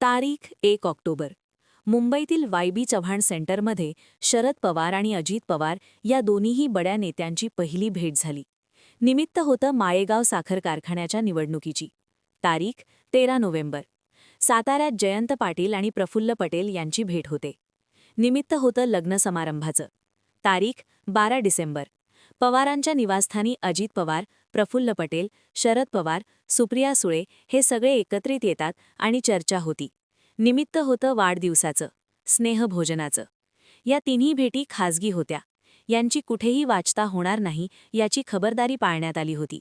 तारीख 1 ऑक्टोबर. मुंबईतील वाय.बी. चव्हाण सेंटरमध्ये शरद पवार आणि अजित पवार या दोन्हीही बड्या नेत्यांची पहिली भेट झाली. निमित्त होतं माळेगाव साखर कारखान्याच्या निवडणुकीची. तारीख 13 नोव्हेंबर. साताऱ्यात जयंत पाटील आणि प्रफुल्ल पटेल यांची भेट होते. निमित्त होतं लग्न समारंभाचं. तारीख 12 डिसेंबर. पवारांच्या निवासस्थानी अजित पवार, प्रफुल्ल पटेल, शरद पवार, सुप्रिया सुळे हे सगळे एकत्रित येतात आणि चर्चा होती. निमित्त होतं वाढदिवसाचं, स्नेहभोजनाचं. या तिन्ही भेटी खाजगी होत्या. यांची कुठेही वाचता होणार नाही याची खबरदारी पाळण्यात आली होती.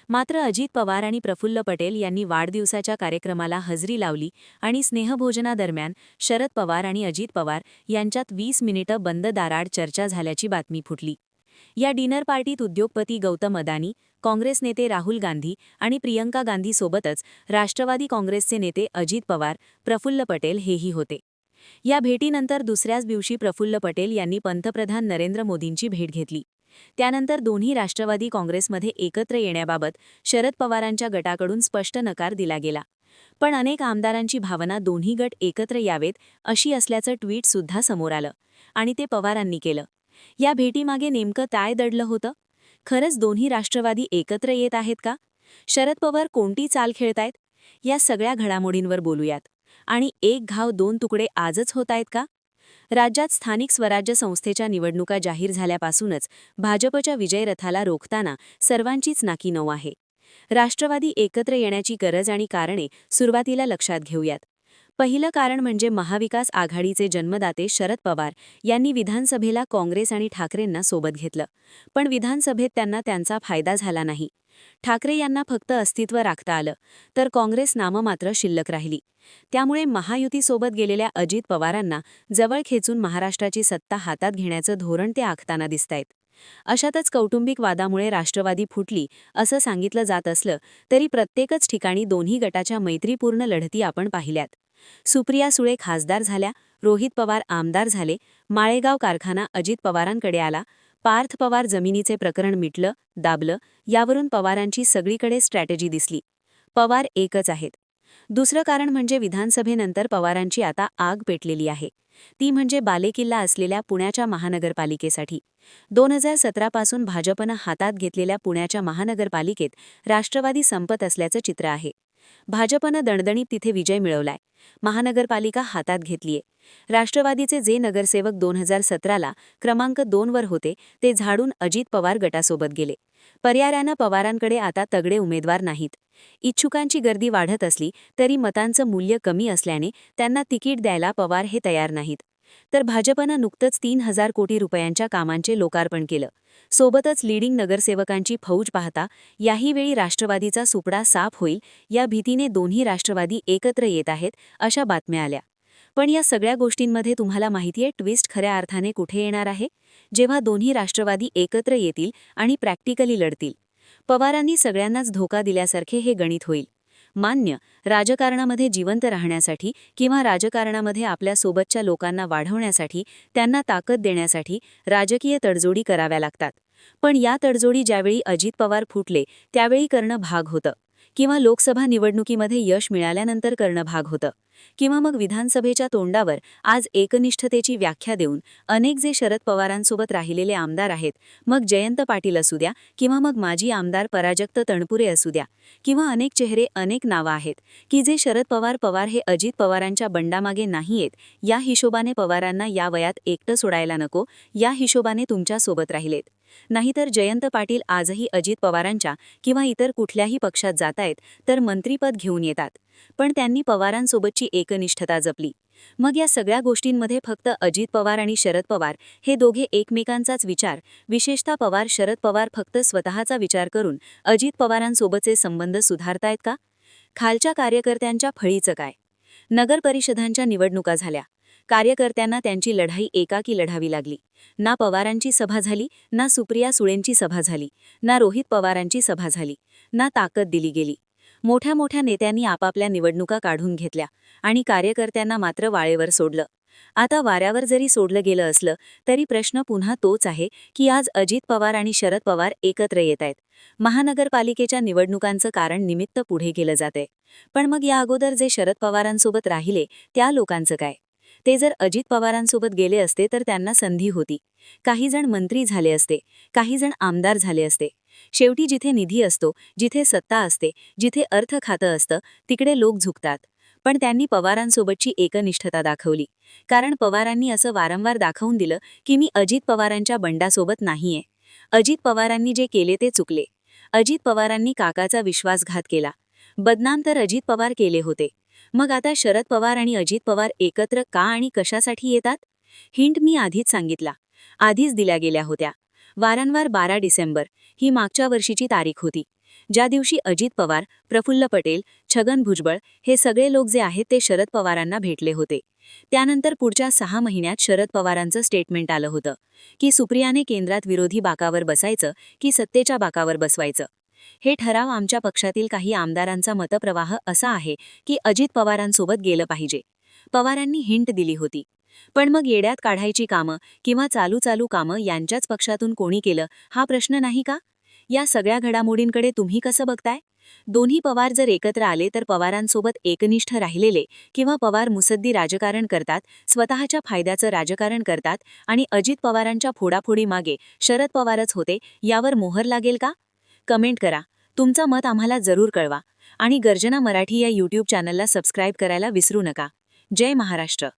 मात्र अजित पवार आणि प्रफुल्ल पटेल यांनी वाढदिवसाच्या कार्यक्रमाला हजेरी लावली आणि स्नेहभोजनादरम्यान शरद पवार आणि अजित पवार यांच्यात 20 मिनिटं बंद दाराआड चर्चा झाल्याची बातमी फुटली. या डिनर पार्टीत उद्योगपती गौतम अदानी, काँग्रेस नेते राहुल गांधी आणि प्रियंका गांधी सोबतच राष्ट्रवादी काँग्रेसचे नेते अजित पवार, प्रफुल्ल पटेल हेही होते. या भेटीनंतर दुसऱ्याच दिवशी प्रफुल्ल पटेल यांनी पंतप्रधान नरेंद्र मोदींची भेट घेतली. त्यानंतर दोन्ही राष्ट्रवादी काँग्रेसमध्ये एकत्र येण्याबाबत शरद पवारांच्या गटाकडून स्पष्ट नकार दिला गेला. पण अनेक आमदारांची भावना दोन्ही गट एकत्र यावेत अशी असल्याचं ट्विटसुद्धा समोर आलं आणि ते पवारांनी केलं. या भेटीमागे नेमकं काय दडलं होतं? खरंच दोन्ही राष्ट्रवादी एकत्र येत आहेत का? शरद पवार कोणती चाल खेळतायत? या सगळ्या घडामोडींवर बोलूयात. आणि एक घाव दोन तुकडे आजच होत आहेत का? राज्यात स्थानिक स्वराज्य संस्थेच्या निवडणुका जाहीर झाल्यापासूनच भाजपच्या विजयरथाला रोखताना सर्वांचीच नाकी नऊ आहे. राष्ट्रवादी एकत्र येण्याची गरज आणि कारणे सुरुवातीला लक्षात घेऊयात. पहिलं कारण म्हणजे महाविकास आघाडीचे जन्मदाते शरद पवार यांनी विधानसभेला काँग्रेस आणि ठाकरेंना सोबत घेतलं. पण विधानसभेत त्यांना त्यांचा फायदा झाला नाही. ठाकरे यांना फक्त अस्तित्व राखता आलं, तर काँग्रेस नाममात्र शिल्लक राहिली. त्यामुळे महायुतीसोबत गेलेल्या अजित पवारांना जवळ खेचून महाराष्ट्राची सत्ता हातात घेण्याचं धोरण ते आखताना दिसतायत. अशातच कौटुंबिक वादामुळे राष्ट्रवादी फुटली असं सांगितलं जात असलं तरी प्रत्येकच ठिकाणी दोन्ही गटाच्या मैत्रीपूर्ण लढती आपण पाहिल्यात. सुप्रिया सुळे खासदार झाल्या, रोहित पवार आमदार झाले, माळेगाव कारखाना अजित पवारांकडे आला, पार्थ पवार जमिनीचे प्रकरण मिटलं, दाबलं. यावरून पवारांची सगळीकडे स्ट्रॅटेजी दिसली. पवार एकच आहेत. दुसरं कारण म्हणजे विधानसभेनंतर पवारांची आता आग पेटलेली आहे. ती म्हणजे बालेकिल्ला असलेल्या पुण्याच्या महानगरपालिकेसाठी. 2017 पासून भाजपनं हातात घेतलेल्या पुण्याच्या महानगरपालिकेत राष्ट्रवादी संपत असल्याचं चित्र आहे. भाजपनं दणदणीत तिथे विजय मिळवलाय. महानगरपालिका हातात घेतलीये. राष्ट्रवादीचे जे नगरसेवक 2017ला क्रमांक 2 वर होते ते झाडून अजित पवार गटासोबत गेले. पर्यायानं पवारांकडे आता तगडे उमेदवार नाहीत. इच्छुकांची गर्दी वाढत असली तरी मतांचं मूल्य कमी असल्याने त्यांना तिकीट द्यायला पवार हे तयार नाहीत. तर भाजपनं नुकतंच 3,000 कोटी रुपयांच्या कामांचे लोकार्पण केलं. सोबतच लीडिंग नगरसेवकांची फौज पाहता याही वेळी राष्ट्रवादीचा सुपडा साफ होईल या भीतीने दोन्ही राष्ट्रवादी एकत्र येत आहेत अशा बातम्या आल्या. पण या सगळ्या गोष्टींमध्ये तुम्हाला माहितीये ट्विस्ट खऱ्या अर्थाने कुठे येणार आहे? जेव्हा दोन्ही राष्ट्रवादी एकत्र येतील आणि प्रॅक्टिकली लढतील. पवारांनी सगळ्यांनाच धोका दिल्यासारखे हे गणित होईल. मान्य, राजकारणामध्ये जिवंत राहण्यासाठी किंवा राजकारणामध्ये आपल्या सोबतच्या लोकांना वाढवण्यासाठी, त्यांना ताकद देण्यासाठी राजकीय तडजोडी कराव्या लागतात. पण या तडजोडी ज्यावेळी अजित पवार फुटले त्यावेळी करणं भाग होतं, किंवा लोकसभा निवडणुकीमध्ये यश मिळाल्यानंतर करणं भाग होतं, किंवा मग विधानसभेच्या तोंडावर आज एकनिष्ठतेची व्याख्या देऊन अनेक जे शरद पवारांसोबत राहिलेले आमदार आहेत, मग जयंत पाटील असू द्या किंवा मग माजी आमदार पराजक्त तणपुरे असू द्या, किंवा अनेक चेहरे अनेक नावं आहेत की जे शरद पवार हे अजित पवारांच्या बंडामागे नाहीयेत. या हिशोबाने पवारांना या वयात एकटं सोडायला नको या हिशोबाने तुमच्यासोबत राहिलेत. नाहीतर जयंत पाटील आजही अजित पवारांच्या किंवा इतर कुठल्याही पक्षात जातायत तर मंत्रीपद घेऊन येतात. पण त्यांनी पवारांसोबतची एकनिष्ठता जपली. मग या सगळ्या गोष्टींमध्ये फक्त अजित पवार आणि शरद पवार हे दोघे एकमेकांचाच विचार, विशेषतः शरद पवार फक्त स्वतःचा विचार करून अजित पवारांसोबतचे संबंध सुधारतायत का? खालच्या कार्यकर्त्यांच्या फळीचं काय? नगर परिषदांच्या निवडणुका झाल्या. कार्यकर्त्यांना त्यांची लढाई एकाकी लढावी लागली. ना पवारांची सभा झाली, ना सुप्रिया सुळेंची सभा झाली, ना रोहित पवारांची सभा झाली, ना ताकद दिली गेली. मोठ्या मोठ्या नेत्यांनी आपापल्या निवडणुका काढून घेतल्या आणि कार्यकर्त्यांना मात्र वाळेवर सोडलं. आता वाऱ्यावर जरी सोडलं गेलं असलं तरी प्रश्न पुन्हा तोच आहे की आज अजित पवार आणि शरद पवार एकत्र येत आहेत. महानगरपालिकेच्या निवडणुकांचं कारण निमित्त पुढे केलं जातंय. पण मग या अगोदर जे शरद पवारांसोबत राहिले त्या लोकांचं काय? ते जर अजित पवारांसोबत गेले असते तर त्यांना संधी होती. काही जण मंत्री झाले असते, काही जण आमदार झाले असते. शेवटी जिथे निधी असतो, जिथे सत्ता असते, जिथे अर्थ खातं असतं, तिकडे लोक झुकतात. पण त्यांनी पवारांसोबतची एकनिष्ठता दाखवली. कारण पवारांनी असं वारंवार दाखवून दिलं की मी अजित पवारांच्या बंडासोबत नाहीये. अजित पवारांनी जे केले ते चुकले. अजित पवारांनी काकाचा विश्वासघात केला. बदनाम तर अजित पवार केले होते. मग आता शरद पवार आणि अजित पवार एकत्र का आणि कशासाठी येतात? हिंट मी आधीच सांगितला. आधीच दिल्या गेल्या होत्या. वारंवार 12 डिसेंबर ही मागच्या वर्षीची तारीख होती, ज्या दिवशी अजित पवार, प्रफुल्ल पटेल, छगन भुजबळ हे सगळे लोक जे आहेत ते शरद पवारांना भेटले होते. त्यानंतर पुढच्या 6 महिन्यात शरद पवारांचं स्टेटमेंट आलं होतं की सुप्रियाने केंद्रात विरोधी बाकावर बसायचं की सत्तेच्या बाकावर बसवायचं. हे ठराव आमच्या पक्षातील काही आमदारांचा मतप्रवाह असा आहे की अजित पवारांसोबत गेलं पाहिजे. पवारांनी हिंट दिली होती. पण मग येड्यात काढायची कामं किंवा चालू कामं यांच्याच पक्षातून कोणी केलं हा प्रश्न नाही का? या सगळ्या घडामोडींकडे तुम्ही कसं बघताय? दोन्ही पवार जर एकत्र आले तर पवारांसोबत एकनिष्ठ राहिलेले किंवा पवार मुसद्दी राजकारण करतात, स्वतःच्या फायद्याचं राजकारण करतात आणि अजित पवारांच्या फोडाफोडी मागे शरद पवारच होते यावर मोहर लागेल का? कमेंट करा. तुमचं मत आम्हाला जरूर कळवा आणि गर्जना मराठी या यूट्यूब चॅनलला सबस्क्राईब करायला विसरू नका. जय महाराष्ट्र.